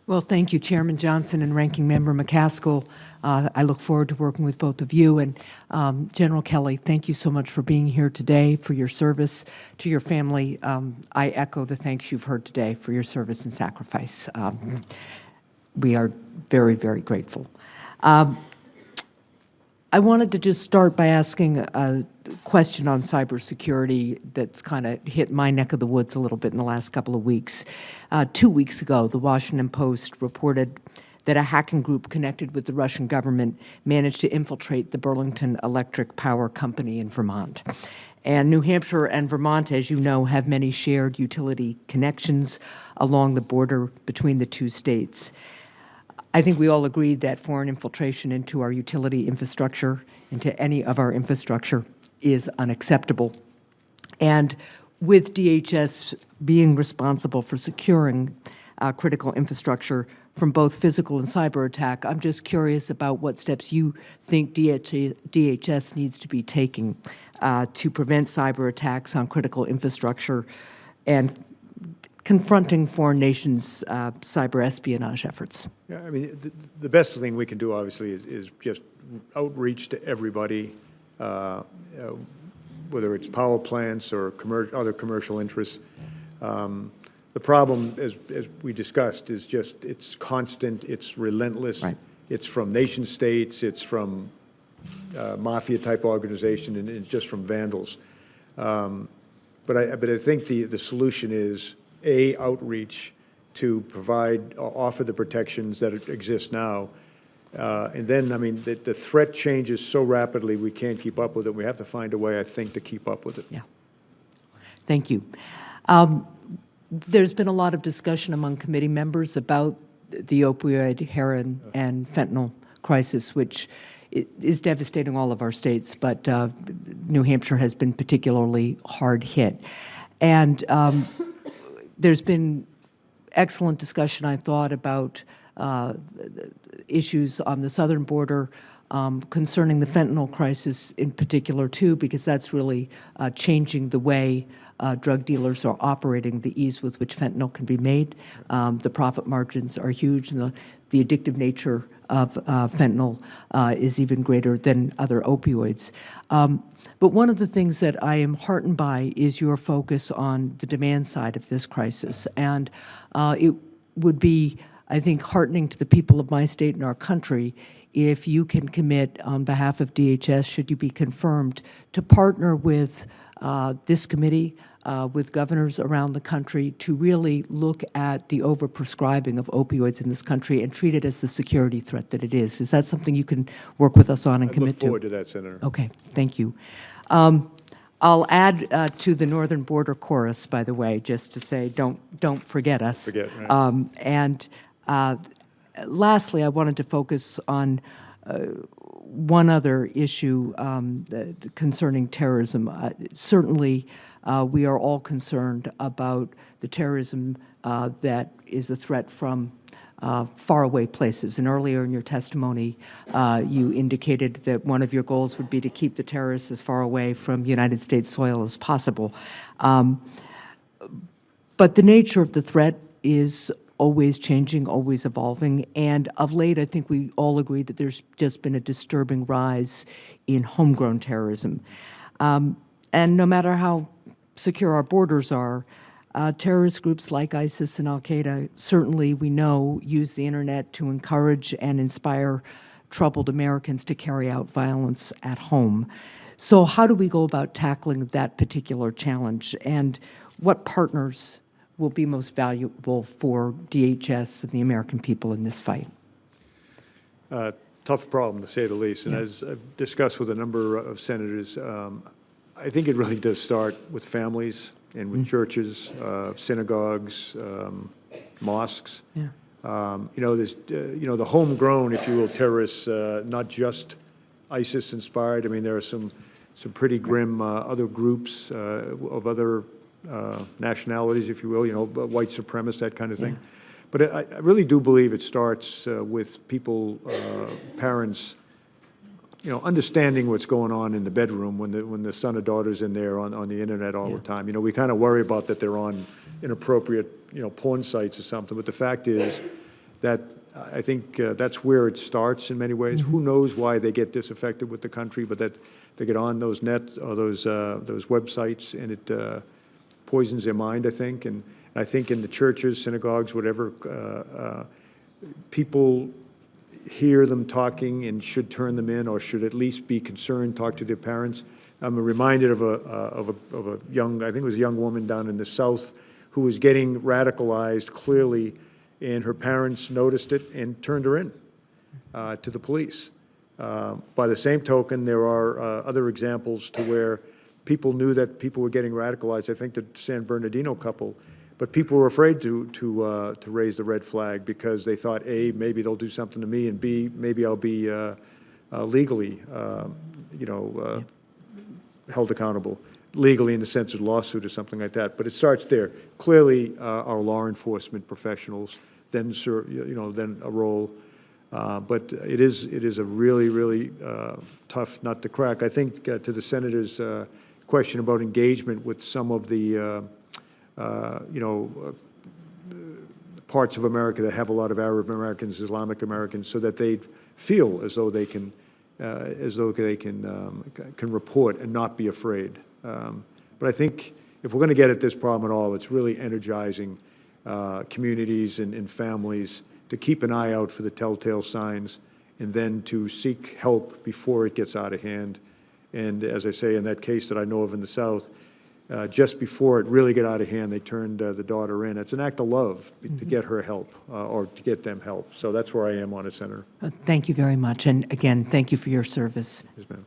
Well, thank you, Chairman Johnson and Ranking Member McCaskill. I look forward to working with both of you. And General Kelly, thank you so much for being here today, for your service to your family. I echo the thanks you've heard today for your service and sacrifice. We are very, very grateful. I wanted to just start by asking a question on cybersecurity that's kind of hit my neck of the woods a little bit in the last couple of weeks. 2 weeks ago, the Washington Post reported that a hacking group connected with the Russian government managed to infiltrate the Burlington Electric Power Company in Vermont. And New Hampshire and Vermont, as you know, have many shared utility connections along the border between the two states. I think we all agree that foreign infiltration into our utility infrastructure, into any of our infrastructure, is unacceptable. And with DHS being responsible for securing critical infrastructure from both physical and cyber attack, I'm just curious about what steps you think DHS needs to be taking to prevent cyber attacks on critical infrastructure and confronting foreign nations' cyber espionage efforts. Yeah, I mean, the best thing we can do, obviously, is just outreach to everybody, whether it's power plants or other commercial interests. The problem, as we discussed, is just it's constant, it's relentless. Right. It's from nation states, it's from mafia-type organization, and it's just from vandals. But I think the solution is, A, outreach to offer the protections that exist now. And then, I mean, the threat changes so rapidly we can't keep up with it. We have to find a way, I think, to keep up with it. Yeah. Thank you. There's been a lot of discussion among committee members about the opioid, heroin, and fentanyl crisis, which is devastating all of our states, but New Hampshire has been particularly hard hit. And there's been excellent discussion, I thought, about issues on the southern border concerning the fentanyl crisis in particular, too, because that's really changing the way drug dealers are operating, the ease with which fentanyl can be made. The profit margins are huge, and the addictive nature of fentanyl is even greater than other opioids. But one of the things that I am heartened by is your focus on the demand side of this crisis. And it would be, I think, heartening to the people of my state and our country if you can commit on behalf of DHS, should you be confirmed, to partner with this committee, with governors around the country, to really look at the overprescribing of opioids in this country and treat it as the security threat that it is. Is that something you can work with us on and commit to? I look forward to that, Senator. Okay, thank you. I'll add to the northern border chorus, by the way, just to say, don't forget us. Forget, right. And lastly, I wanted to focus on one other issue concerning terrorism. Certainly, we are all concerned about the terrorism that is a threat from faraway places. And earlier in your testimony, you indicated that one of your goals would be to keep the terrorists as far away from United States soil as possible. But the nature of the threat is always changing, always evolving. And of late, I think we all agree that there's just been a disturbing rise in homegrown terrorism. And no matter how secure our borders are, terrorist groups like ISIS and Al-Qaeda certainly, we know, use the internet to encourage and inspire troubled Americans to carry out violence at home. So how do we go about tackling that particular challenge? And what partners will be most valuable for DHS and the American people in this fight? Tough problem, to say the least. And as I've discussed with a number of senators, I think it really does start with families and with churches, synagogues, mosques. Yeah. There's, the homegrown, if you will, terrorists, not just ISIS-inspired. I mean, there are some pretty grim other groups of other nationalities, if you will, white supremacists, that kind of thing. Yeah. But I really do believe it starts with people, parents, understanding what's going on in the bedroom when the son or daughter's in there on the internet all the time. We kind of worry about that they're on inappropriate, porn sites or something. But the fact is, that, I think that's where it starts in many ways. Who knows why they get disaffected with the country, but that they get on those nets or those websites, and it poisons their mind, I think. And I think in the churches, synagogues, whatever, people hear them talking and should turn them in, or should at least be concerned, talk to their parents. I'm reminded of a young, I think it was a young woman down in the South who was getting radicalized clearly, and her parents noticed it and turned her in to the police. By the same token, there are other examples to where people knew that people were getting radicalized. I think the San Bernardino couple, but people were afraid to raise the red flag because they thought, A, maybe they'll do something to me, and B, maybe I'll be legally, held accountable, legally in the sense of lawsuit or something like that. But it starts there. Clearly, our law enforcement professionals then, then a role. But it is a really, really tough nut to crack. I think to the senator's question about engagement with some of the parts of America that have a lot of Arab Americans, Islamic Americans, so that they feel as though they can report and not be afraid. But I think if we're going to get at this problem at all, it's really energizing communities and families to keep an eye out for the telltale signs, and then to seek help before it gets out of hand. And as I say, in that case that I know of in the South, just before it really got out of hand, they turned the daughter in. It's an act of love to get her help, or to get them help. So that's where I am on it, Senator. Thank you very much. And again, thank you for your service. Yes, ma'am.